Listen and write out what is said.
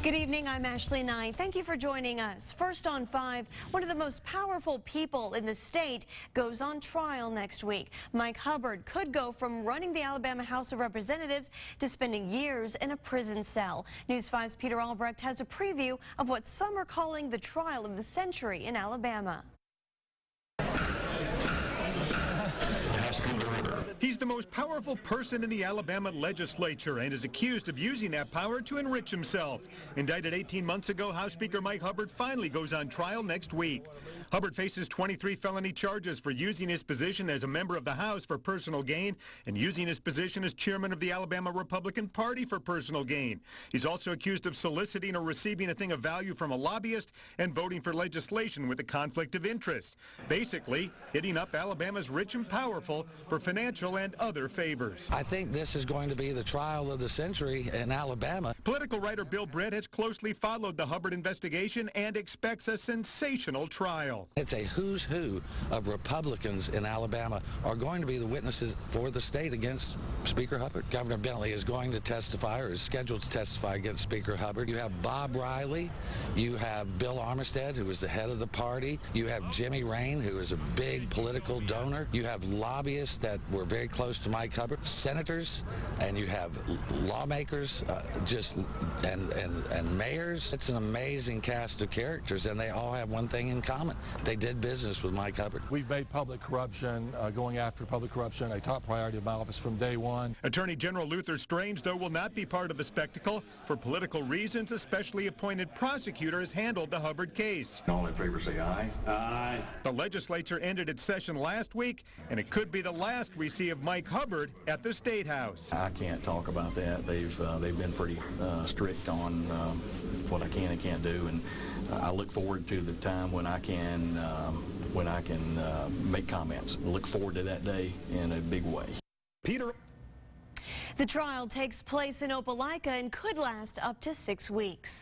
Good evening, I'm Ashley Knight. Thank you for joining us. First on 5, one of the most powerful people in the state goes on trial next week. Mike Hubbard could go from running the Alabama House of Representatives to spending years in a prison cell. News 5's Peter Albrecht has a preview of what some are calling the trial of the century in Alabama. He's the most powerful person in the Alabama legislature and is accused of using that power to enrich himself. Indicted 18 months ago, House Speaker Mike Hubbard finally goes on trial next week. Hubbard faces 23 felony charges for using his position as a member of the House for personal gain and using his position as chairman of the Alabama Republican Party for personal gain. He's also accused of soliciting or receiving a thing of value from a lobbyist and voting for legislation with a conflict of interest. Basically, hitting up Alabama's rich and powerful for financial and other favors. I think this is going to be the trial of the century in Alabama. Political writer Bill Britt has closely followed the Hubbard investigation and expects a sensational trial. It's a who's who of Republicans in Alabama are going to be the witnesses for the state against Speaker Hubbard. Governor Bentley is going to testify or is scheduled to testify against Speaker Hubbard. You have Bob Riley. You have Bill Armistead, who is the head of the party. You have Jimmy Rain, who is a big political donor. You have lobbyists that were very close to Mike Hubbard, senators, and you have lawmakers, and mayors. It's an amazing cast of characters, and they all have one thing in common. They did business with Mike Hubbard. We've made public corruption, going after public corruption, a top priority of my office from day one. Attorney General Luther Strange, though, will not be part of the spectacle. For political reasons, a specially appointed prosecutor has handled the Hubbard case. All in favor say aye. Aye. The legislature ended its session last week, and it could be the last we see of Mike Hubbard at the State House. I can't talk about that. They've been pretty strict on what I can and can't do, and I look forward to the time when I can make comments. I look forward to that day in a big way. Peter. The trial takes place in Opelika and could last up to 6 weeks.